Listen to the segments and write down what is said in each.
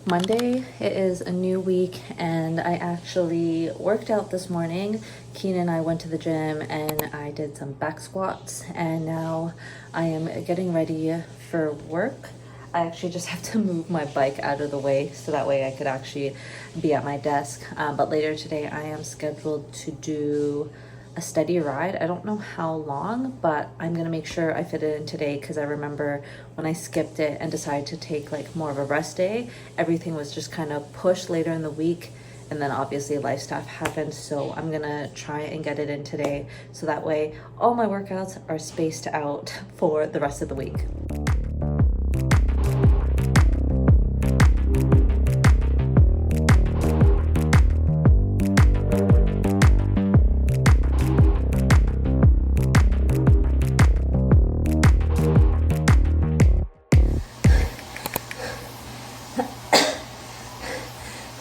Monday, it is a new week, and I actually worked out this morning. Keen and I went to the gym and I did some back squats, and now I am getting ready for work. I actually just have to move my bike out of the way so that way I could actually be at my desk. But later today, I am scheduled to do a steady ride. I don't know how long, but I'm gonna make sure I fit it in today, because I remember when I skipped it and decided to take like more of a rest day, everything was just kind of pushed later in the week, and then obviously life stuff happened. So I'm gonna try and get it in today so that way all my workouts are spaced out for the rest of the week.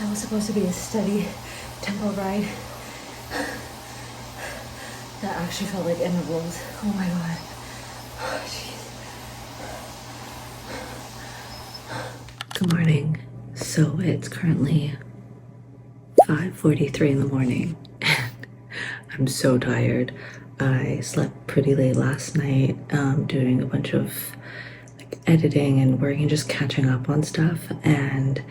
That was supposed to be a steady tempo ride. That actually felt like intervals. Oh my god. Oh, jeez. Good morning. So it's currently 5:43 in the morning and I'm so tired. I slept pretty late last night, doing a bunch of like editing and working, just catching up on stuff, and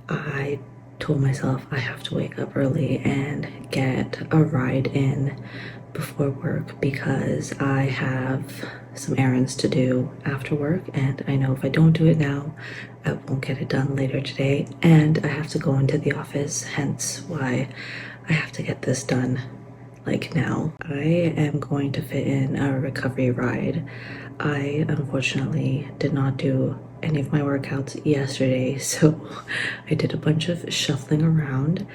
I told myself I have to wake up early and get a ride in before work because I have some errands to do after work, and I know if I don't do it now, I won't get it done later today, and I have to go into the office, hence why I have to get this done like now. I am going to fit in a recovery ride. I unfortunately did not do any of my workouts yesterday, so I did a bunch of shuffling around.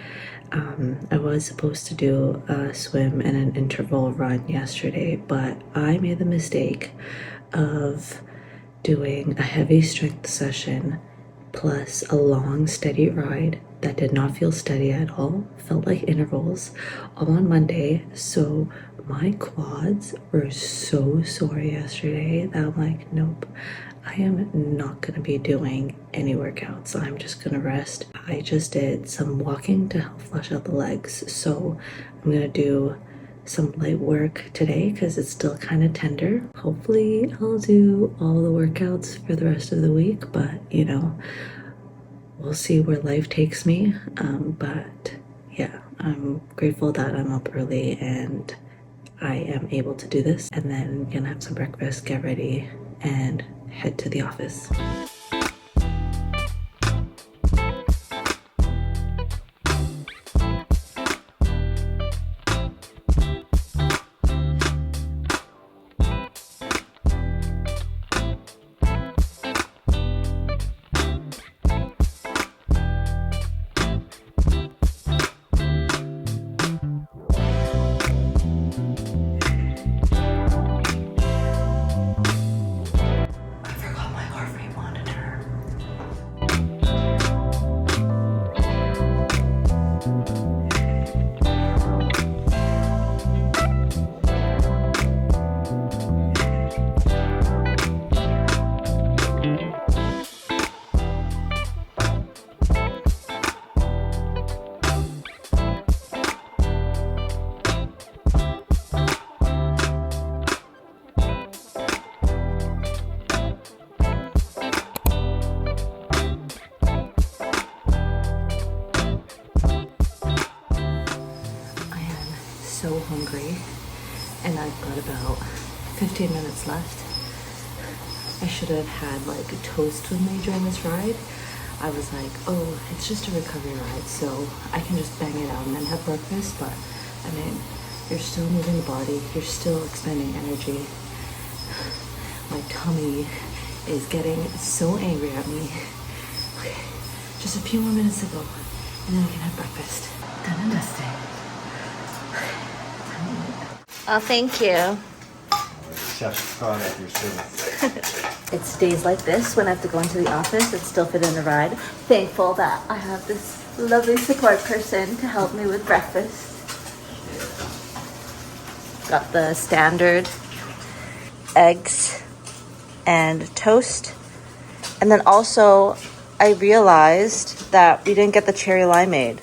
I was supposed to do a swim and an interval run yesterday, but I made the mistake of doing a heavy strength session plus a long steady ride that did not feel steady at all, felt like intervals, all on Monday. So my quads were so sore yesterday that I'm like, nope, I am not gonna be doing any workouts. I'm just gonna rest. I just did some walking to help flush out the legs, so I'm gonna do some light work today because it's still kind of tender. Hopefully I'll do all the workouts for the rest of the week, but you know, we'll see where life takes me. But yeah, I'm grateful that I'm up early and I am able to do this, and then gonna have some breakfast, get ready, and head to the office. So hungry, and I've got about 15 minutes left. I should have had like a toast with me during this ride. I was like, oh, it's just a recovery ride, so I can just bang it out and then have breakfast. But I mean, you're still moving the body, you're still expending energy. My tummy is getting so angry at me. Okay, just a few more minutes to go, and then I can have breakfast. Done and dusted. Oh, thank you. Chef's proud of your service. It's days like this when I have to go into the office and still fit in a ride. Thankful that I have this lovely support person to help me with breakfast. Got the standard eggs and toast. And then also I realized that we didn't get the cherry limeade.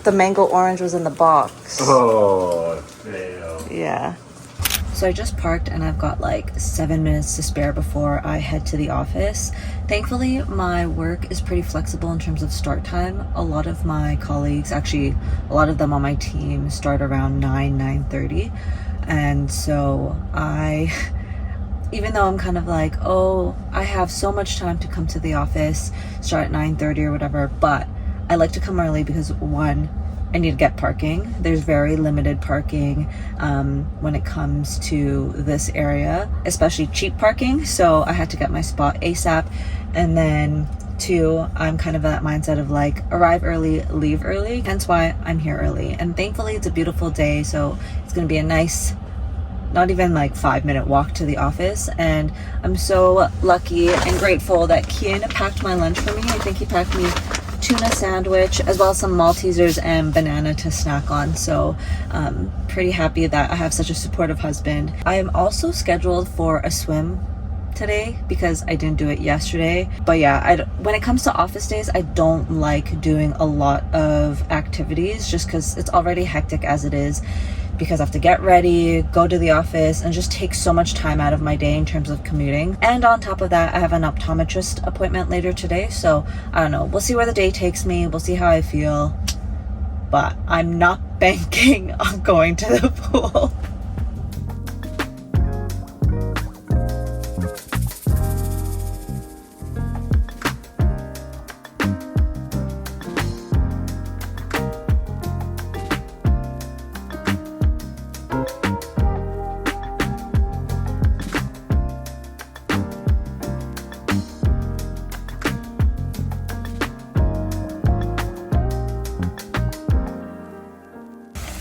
The mango orange was in the box. Oh, fail. Yeah. So I just parked and I've got like 7 minutes to spare before I head to the office. Thankfully, my work is pretty flexible in terms of start time. A lot of my colleagues, actually a lot of them on my team, start around 9:30. And so even though I'm kind of like, oh, I have so much time to come to the office, start at 9:30 or whatever, but I like to come early because one, I need to get parking. There's very limited parking when it comes to this area, especially cheap parking. So I had to get my spot ASAP. And then two, I'm kind of in that mindset of like arrive early, leave early. Hence why I'm here early. And thankfully it's a beautiful day. So it's going to be a nice, not even like 5-minute walk to the office. And I'm so lucky and grateful that Kian packed my lunch for me. I think he packed me tuna sandwich as well as some Maltesers and banana to snack on. So pretty happy that I have such a supportive husband. I am also scheduled for a swim today because I didn't do it yesterday. But yeah, when it comes to office days, I don't like doing a lot of activities just because it's already hectic as it is, because I have to get ready, go to the office, and just take so much time out of my day in terms of commuting. And on top of that, I have an optometrist appointment later today. So I don't know, we'll see where the day takes me. We'll see how I feel. But I'm not banking on going to the pool.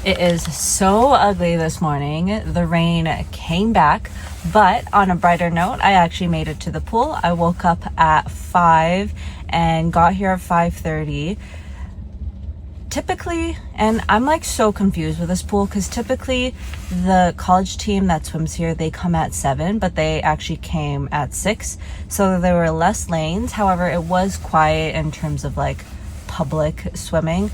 It is so ugly this morning. The rain came back, but on a brighter note, I actually made it to the pool. I woke up at 5 and got here at 5:30. Typically, and I'm like so confused with this pool because typically the college team that swims here, they come at 7, but they actually came at 6. So there were less lanes. However, it was quiet in terms of like public swimming.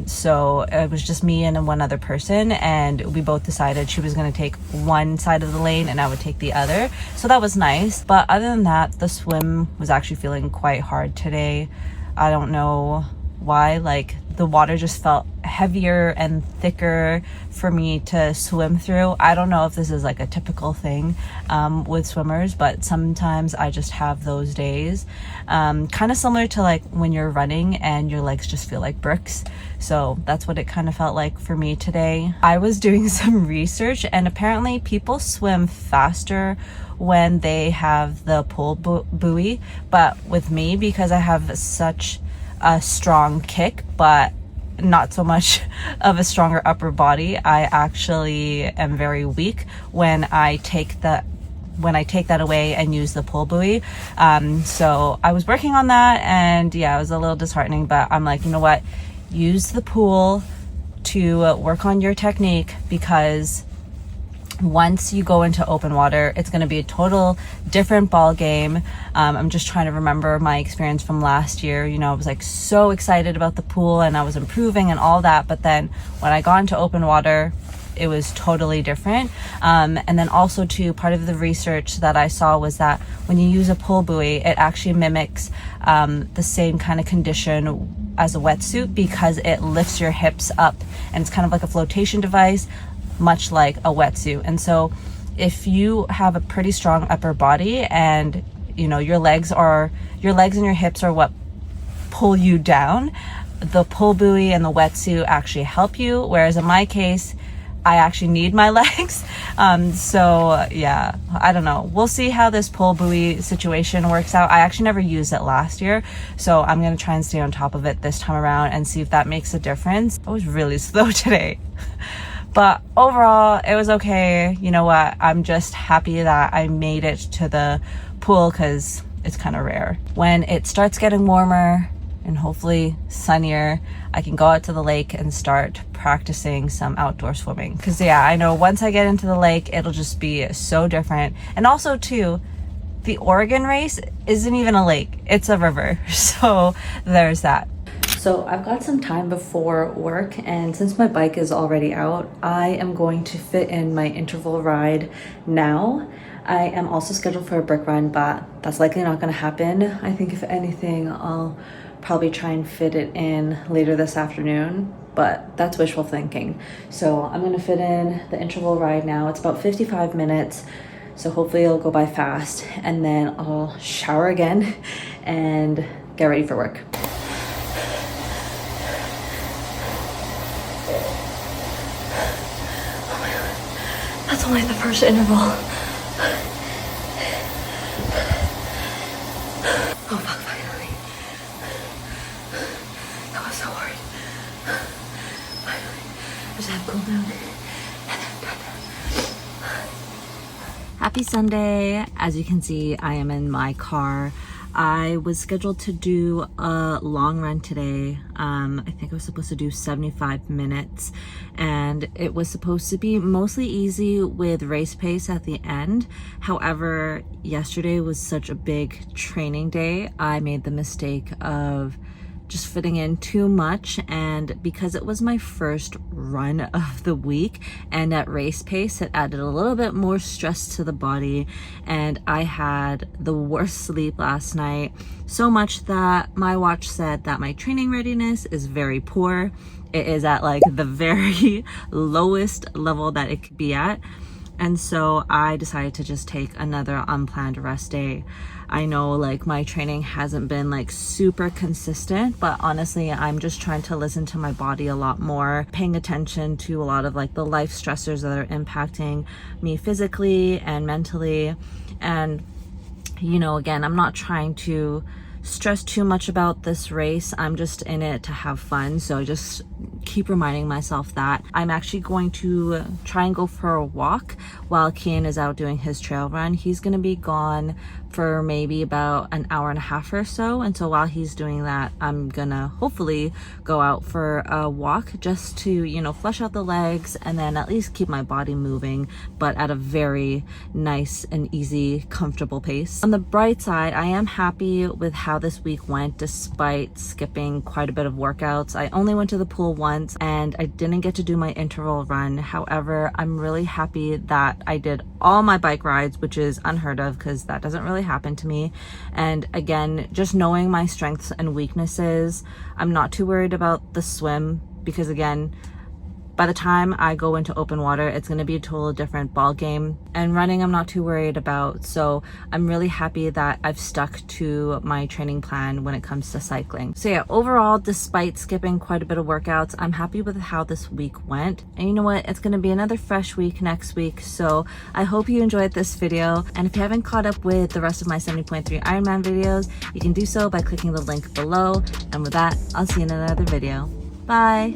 So it was just me and one other person, and we both decided she was going to take one side of the lane and I would take the other. So that was nice. But other than that, the swim was actually feeling quite hard today. I don't know why, like the water just felt heavier and thicker for me to swim through. I don't know if this is like a typical thing with swimmers, but sometimes I just have those days. Kind of similar to like when you're running and your legs just feel like bricks. So that's what it kind of felt like for me today. I was doing some research and apparently people swim faster when they have the pull buoy, but with me, because I have such a strong kick but not so much of a stronger upper body, I actually am very weak when I take that away and use the pull buoy. So I was working on that, and yeah, it was a little disheartening, but I'm like, you know what, use the pool to work on your technique, because once you go into open water, it's going to be a total different ball game. I'm just trying to remember my experience from last year. You know, I was like so excited about the pool and I was improving and all that, but then when I got into open water, it was totally different. And then also too, part of the research that I saw was that when you use a pull buoy, it actually mimics the same kind of condition as a wetsuit, because it lifts your hips up and it's kind of like a flotation device, much like a wetsuit. And so if you have a pretty strong upper body and you know your legs and your hips are what pull you down, the pull buoy and the wetsuit actually help you, whereas in my case I actually need my legs. So yeah, I don't know, we'll see how this pull buoy situation works out. I actually never used it last year, so I'm gonna try and stay on top of it this time around and see if that makes a difference. I was really slow today. But overall, it was okay. You know what? I'm just happy that I made it to the pool because it's kind of rare. When it starts getting warmer and hopefully sunnier, I can go out to the lake and start practicing some outdoor swimming. Because yeah, I know once I get into the lake, it'll just be so different. And also too, the Oregon race isn't even a lake, it's a river. So there's that. So I've got some time before work, and since my bike is already out, I am going to fit in my interval ride now. I am also scheduled for a brick run, but that's likely not going to happen. I think if anything, I'll probably try and fit it in later this afternoon, but that's wishful thinking. So I'm going to fit in the interval ride now. It's about 55 minutes. So hopefully it'll go by fast, and then I'll shower again and get ready for work. That's only the first interval. Oh fuck, finally. That was so hard. Finally. Just have cool down. Happy Sunday. As you can see, I am in my car. I was scheduled to do a long run today. I think I was supposed to do 75 minutes, and it was supposed to be mostly easy with race pace at the end. However, yesterday was such a big training day. I made the mistake of just fitting in too much, and because it was my first run of the week and at race pace, it added a little bit more stress to the body, and I had the worst sleep last night, so much that my watch said that my training readiness is very poor. It is at like the very lowest level that it could be at. And so I decided to just take another unplanned rest day. I know like my training hasn't been like super consistent, but honestly, I'm just trying to listen to my body a lot more, paying attention to a lot of like the life stressors that are impacting me physically and mentally. And, you know, again, I'm not trying to stress too much about this race. I'm just in it to have fun. So I just keep reminding myself that I'm actually going to try and go for a walk while Kian is out doing his trail run. He's going to be gone for maybe about an hour and a half or so. And so while he's doing that, I'm gonna hopefully go out for a walk just to, you know, flush out the legs and then at least keep my body moving, but at a very nice and easy, comfortable pace. On the bright side, I am happy with how this week went despite skipping quite a bit of workouts. I only went to the pool once and I didn't get to do my interval run. However, I'm really happy that I did all my bike rides, which is unheard of because that doesn't really happen to me. And again, just knowing my strengths and weaknesses, I'm not too worried about the swim because again, by the time I go into open water, it's going to be a totally different ball game. And running, I'm not too worried about. So I'm really happy that I've stuck to my training plan when it comes to cycling. So yeah, overall, despite skipping quite a bit of workouts, I'm happy with how this week went. And you know what? It's going to be another fresh week next week. So I hope you enjoyed this video. And if you haven't caught up with the rest of my 70.3 Ironman videos, you can do so by clicking the link below. And with that, I'll see you in another video. Bye.